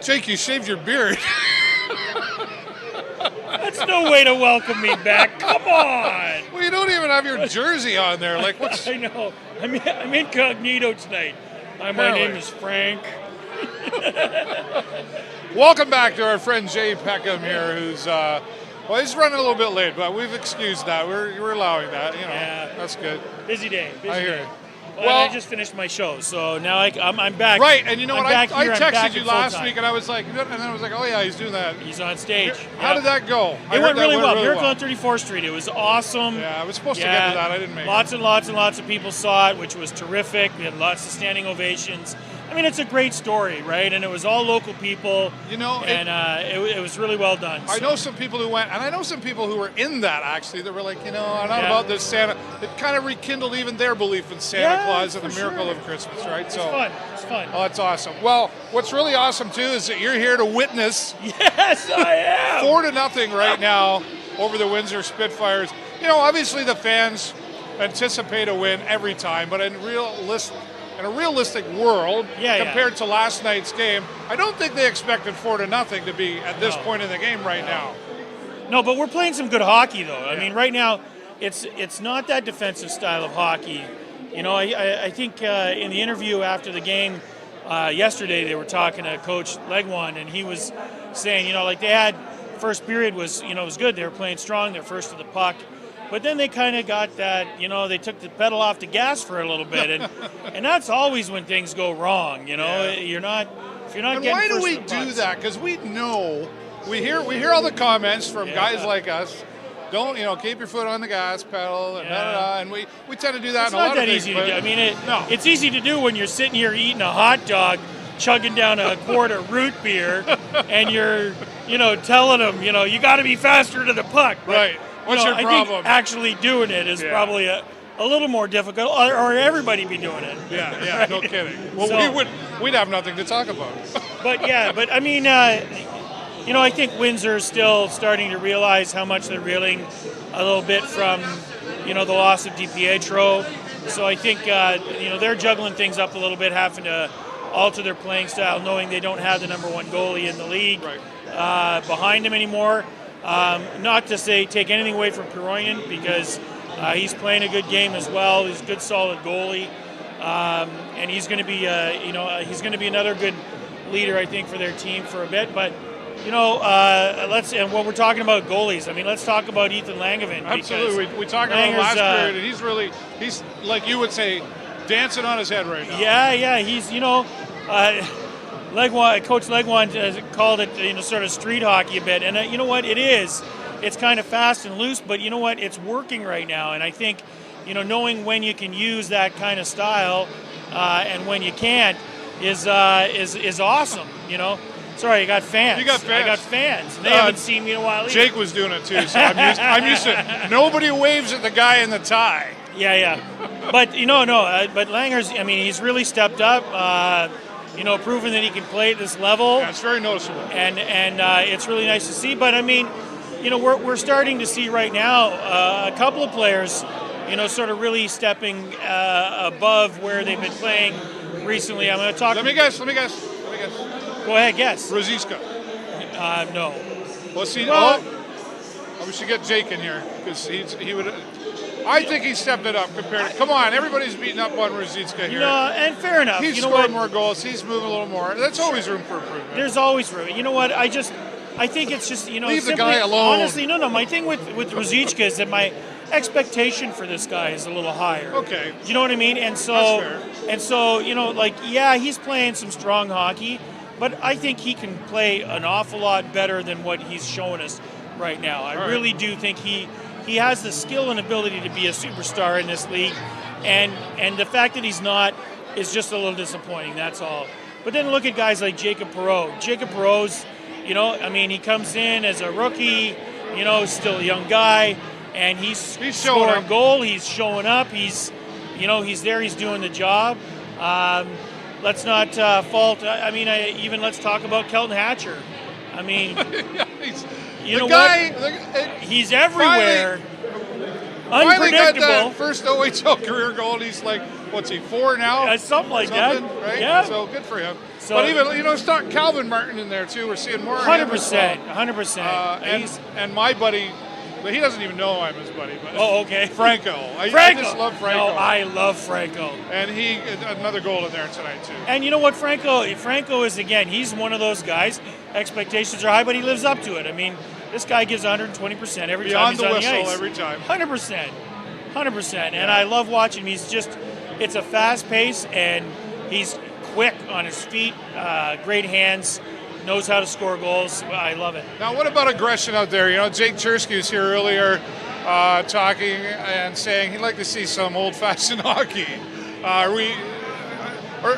Jake, you shaved your beard. That's no way to welcome me back. Come on. Well, you don't even have your jersey on there. Like, what's... I know. I'm incognito tonight. My name is Frank. Welcome back to our friend Jay Peckham here, who's he's running a little bit late, but we've excused that. We're allowing that. You know, yeah. That's good. Busy day. I hear it. Well, I just finished my show, so now I'm back. Right, and you know what? I texted you last full-time. week, and I was like, oh yeah, he's doing that. He's on stage. How did that go? It went really well. Miracle on 34th Street. It was awesome. Yeah, I was supposed to get to that. I didn't make it. Lots of people saw it, which was terrific. We had lots of standing ovations. I mean, it's a great story, right? And it was all local people. You know, and it was really well done. I know some people who went, and I know some people who were in that actually. That were like, I'm not about this Santa. It kind of rekindled even their belief in Santa Claus and the miracle of Christmas, right? It's fun. It's fun. Oh, it's awesome. Well, what's really awesome too is that you're here to witness. Yes, I am. 4-0 right now over the Windsor Spitfires. You know, obviously the fans anticipate a win every time, but in a realistic world, compared to last night's game, I don't think they expected 4-0 to be at this point in the game right now. No, but we're playing some good hockey, though. I mean, right now, it's not that defensive style of hockey. You know, I think in the interview after the game yesterday, they were talking to Coach Legwan, and he was saying, like they had first period was good. They were playing strong. They're first to the puck. But then they kind of got that, they took the pedal off the gas for a little bit, and that's always when things go wrong. If you're not and getting why do first we to the do pucks. that? Because we know we hear all the comments from guys like us. Don't keep your foot on the gas pedal and and we tend to do that. It's in a lot not that of things, easy to do. I mean, no. It's easy to do when you're sitting here eating a hot dog, chugging down a quart of root beer, and you're telling them you got to be faster to the puck. But, right. What's your problem? I think actually doing it is probably a little more difficult, or everybody be doing it. Yeah, right? No kidding. Well, we'd have nothing to talk about. But I mean, I think Windsor's still starting to realize how much they're reeling a little bit from, the loss of DiPietro. So I think, they're juggling things up a little bit, having to alter their playing style, knowing they don't have the number one goalie in the league behind them anymore. Not to say take anything away from Peroinen, because he's playing a good game as well. He's a good, solid goalie, and he's going to be, he's going to be another good leader, I think, for their team for a bit. But and when we're talking about goalies, I mean, let's talk about Ethan Langevin. Absolutely, we talked about him last period, and he's like you would say, dancing on his head right now. Yeah, he's Coach Legwan called it, sort of street hockey a bit. And you know what? It is. It's kind of fast and loose, but you know what? It's working right now. And I think, knowing when you can use that kind of style and when you can't is awesome, Sorry, I got fans. You got fans. I got fans. They haven't seen me in a while either. Jake was doing it too, so I'm used to it. Nobody waves at the guy in the tie. Yeah. But, but Langer's, I mean, he's really stepped up. Proven that he can play at this level. Yeah, it's very noticeable. And it's really nice to see. But, I mean, we're starting to see right now a couple of players, sort of really stepping above where they've been playing recently. I'm going to talk. Let me guess. Go ahead, guess. Rosiska. No. Well, see, we should get Jake in here because he would. I think he stepped it up compared to. Come on, everybody's beating up on Rosiska here. And fair enough. He's scored more goals. He's moving a little more. That's always room for improvement. There's always room. You know what? I think it's just leave the guy alone. Honestly, no. My thing with Rosiska is that my expectation for this guy is a little higher. Okay. Do you know what I mean? And so, that's fair. he's playing some strong hockey, but I think he can play an awful lot better than what he's showing us right now. I really do think he has the skill and ability to be a superstar in this league, and the fact that he's not is just a little disappointing, that's all. But then look at guys like Jacob Perreault. Jacob Perreault's, he comes in as a rookie, still a young guy, and he's scoring goal, he's showing up, he's there, he's doing the job. Let's not fault, let's talk about Kelton Hatcher. I mean, he's everywhere. Finally got Unpredictable. that first OHL career goal, and he's like what's he, 4 now? Something like that. Right? Yeah. So good for him. So, but even, it's not Calvin Martin in there too. We're seeing more. 100%. 100%. And my buddy, but he doesn't even know I'm his buddy. But okay. Franco. I just love Franco. No, I love Franco. And he another goal in there tonight too. And you know what, Franco is, again, he's one of those guys. Expectations are high, but he lives up to it. I mean, this guy gives 120% every time he's on the ice. Beyond the whistle every time. 100%. And I love watching him. It's a fast pace, and he's quick on his feet, great hands, knows how to score goals. I love it. Now, what about aggression out there? Jake Cherski was here earlier talking and saying he'd like to see some old-fashioned hockey. Or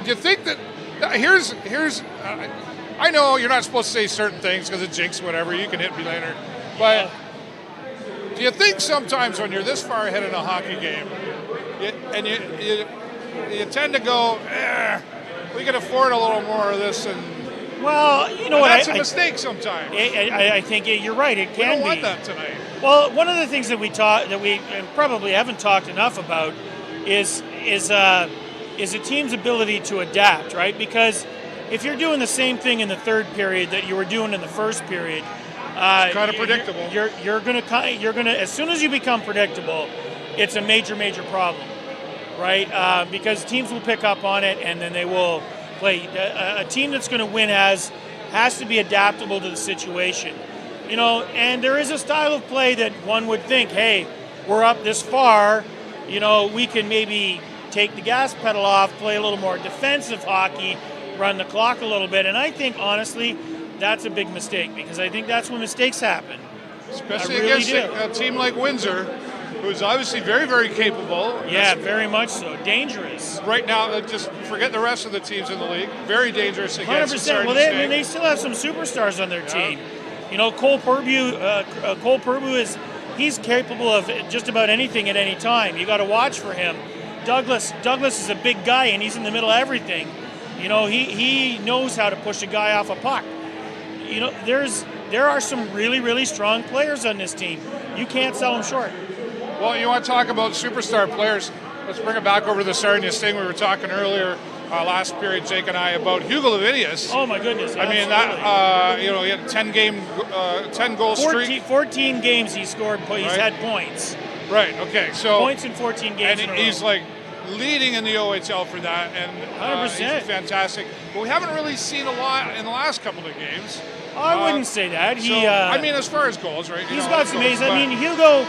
do you think that here's I know you're not supposed to say certain things because it jinx whatever. You can hit me later, but do you think sometimes when you're this far ahead in a hockey game, you tend to go, we can afford a little more of this, and well, you know what? That's a mistake sometimes. I think you're right. It can be. We don't want that tonight. Well, one of the things that we probably haven't talked enough about is a team's ability to adapt, right? Because if you're doing the same thing in the third period that you were doing in the first period, it's kind of predictable. You're gonna as soon as you become predictable, it's a major problem, right? Because teams will pick up on it and then they will play. A team that's going to win has to be adaptable to the situation, And there is a style of play that one would think, hey, we're up this far, we can maybe take the gas pedal off, play a little more defensive hockey, run the clock a little bit. And I think, honestly, that's a big mistake because I think that's when mistakes happen. Especially against a team like Windsor, who's obviously very, very capable. Yeah, very much so. Dangerous. Right now, just forget the rest of the teams in the league. Very dangerous against 100%. Sarnia Well, Sting. they still have some superstars on their team. Cole Purbu he's capable of just about anything at any time. You got to watch for him. Douglas is a big guy, and he's in the middle of everything. He knows how to push a guy off a puck. There are some really, really strong players on this team. You can't sell them short. Well, you want to talk about superstar players? Let's bring it back over to the Sarnia Sting. We were talking earlier, last period, Jake and I, about Hugo Lavidius. Oh my goodness! I mean, that he had a 10 goal streak. 14 games he scored. He's had points. Right. Okay. So points in 14 games. And he's like leading in the OHL for that, and 100%. He's fantastic. But we haven't really seen a lot in the last couple of games. I wouldn't say that. As far as goals, right? He's got some amazing. I mean, Hugo's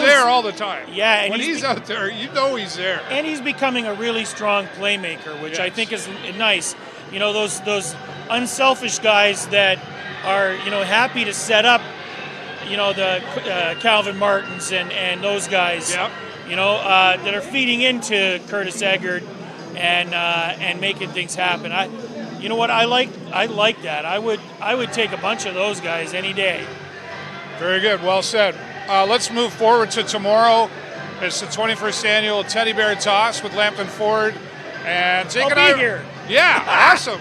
there all the time. Yeah, and when he's out there, he's there. And he's becoming a really strong playmaker, which I think is nice. Those unselfish guys that are happy to set up, the Calvin Martins and those guys. Yep. That are feeding into Curtis Eggert and making things happen. You know what? I like that. I would take a bunch of those guys any day. Very good. Well said. Let's move forward to tomorrow. It's the 21st annual Teddy Bear Toss with Lambton Ford. And Jake I'll be here. Yeah, awesome.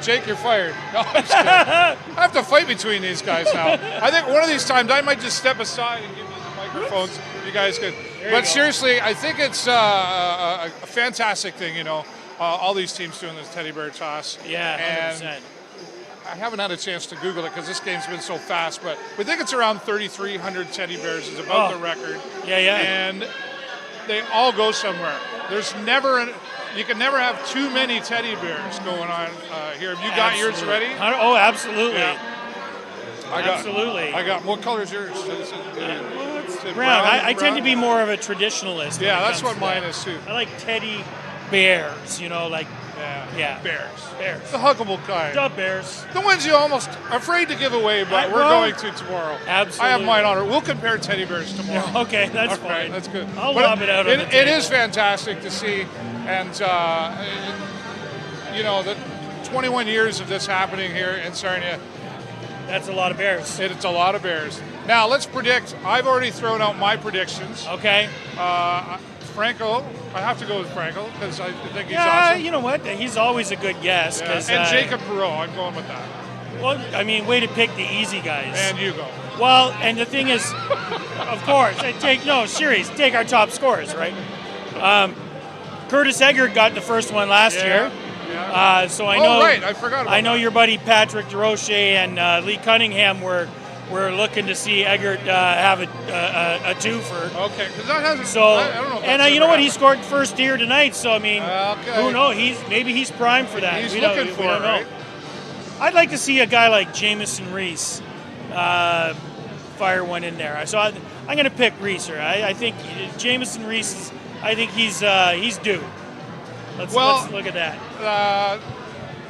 Jake, you're fired. No, I'm just kidding. I have to fight between these guys now. I think one of these times I might just step aside and give you the microphones. You guys could. But seriously, I think it's a fantastic thing, all these teams doing this Teddy Bear Toss. Yeah, 100%. And I haven't had a chance to Google it because this game's been so fast, but we think it's around 3,300 teddy bears is about the record. Yeah. And they all go somewhere. You can never have too many teddy bears going on here. Have you got yours ready? Oh, absolutely. Yeah. Absolutely. I got. What color is yours? It's brown. I tend to be more of a traditionalist. Yeah, that's what mine is too. I like teddy bears, Bears. The huggable kind. The bears. The ones you almost afraid to give away, but we're going to tomorrow. Absolutely. I have mine on it. We'll compare teddy bears tomorrow. Yeah, okay, that's fine. Right, that's good. I'll lob it out on the table. It is fantastic to see, and the 21 years of this happening here in Sarnia. That's a lot of bears. It's a lot of bears. Now let's predict. I've already thrown out my predictions. Okay. Franco, I have to go with Franco because I think he's awesome. Yeah, you know what? He's always a guess. Yeah. And Jacob Perreault, I'm going with that. Well, I mean, way to pick the easy guys. And Hugo. Well, and the thing is, of course, take our top scorers, right? Curtis Eggert got the first one last year. Yeah. So I know. Right, I forgot about I know that. your buddy Patrick DeRoche and Lee Cunningham were looking to see Eggert have a twofer. Okay, because that hasn't. So I don't know. If and that's you know what? ever He scored first here tonight. So I mean, Okay. who knows? Maybe he's primed for that. He's we looking don't, for we don't it, know. right? I'd like to see a guy like Jamison Reese fire one in there. So I'm going to pick Reeser. I think Jamison Reese I think he's due. Let's look at that.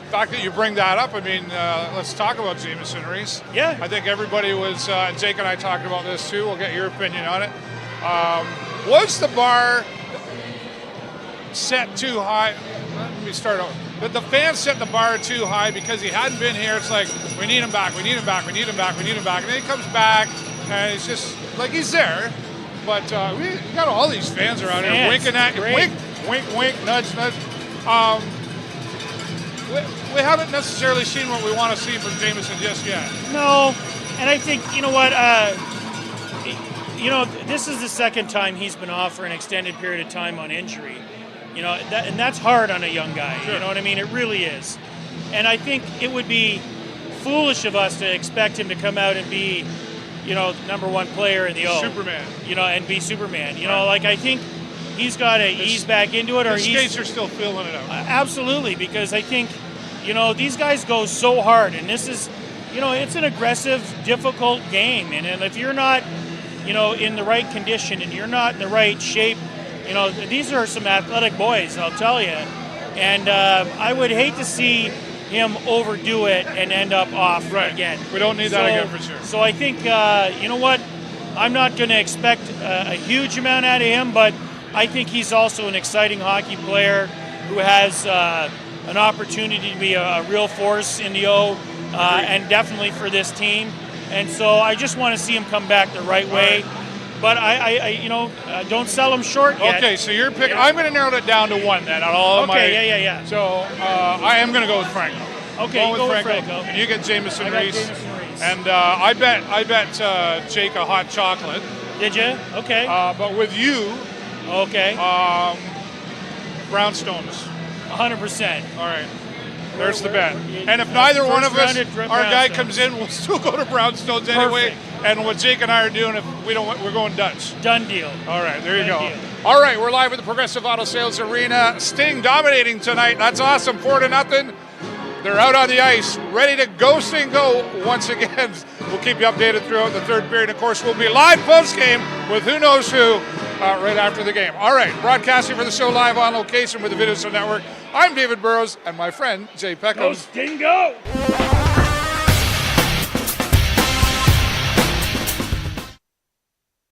The fact that you bring that up, I mean, let's talk about Jamison Reese. Yeah. I think everybody was, Jake and I talked about this too. We'll get your opinion on it. Was the bar set too high? Let me start over. But the fans set the bar too high because he hadn't been here. It's like, we need him back, we need him back, we need him back, we need him back. And then he comes back, and it's just like he's there. But we got all these fans around here winking at you. Wink, wink, wink, nudge, nudge. We haven't necessarily seen what we want to see from Jamison just yet. No, and I think, you know what, this is the second time he's been off for an extended period of time on injury. And that's hard on a young guy. Sure. You know what I mean? It really is. And I think it would be foolish of us to expect him to come out and be, number one player in the O. Superman. And be Superman. Like I think he's got to ease back into it. Or the skates are still feeling it out. Absolutely, because I think, these guys go so hard, and this is, it's an aggressive, difficult game. And if you're not, in the right condition and you're not in the right shape, these are some athletic boys, I'll tell you. And I would hate to see him overdo it and end up off again. We don't need that again for sure. So I think, you know what? I'm not going to expect a huge amount out of him, but I think he's also an exciting hockey player who has an opportunity to be a real force in the O and definitely for this team. And so I just want to see him come back the right way. Right. But I don't sell him short yet. Okay, so you're picking. I'm going to narrow it down to one then. On all of my. Yeah. So I am going to go with Franco. Okay, go with Franco. And you get Jamison Reese. Jamison Reese. And I bet Jake a hot chocolate. Did you? Okay. But with you, okay. Brownstones. 100%. All right. There's the bet. And if neither one of us, our guy Brownstones. comes in, we'll still go to Brownstones anyway. Perfect. And what Jake and I are doing, if we don't, we're going Dutch. Done deal. All right, there you go. Done deal. All right, we're live at the Progressive Auto Sales Arena. Sting dominating tonight. That's awesome. 4-0. They're out on the ice, ready to go, Sting, go once again. We'll keep you updated throughout the third period. Of course, we'll be live post-game with who knows who right after the game. All right, broadcasting for the show live on location with the Video Show Network. I'm David Burrows and my friend, Jay Peckham. Go Sting, go!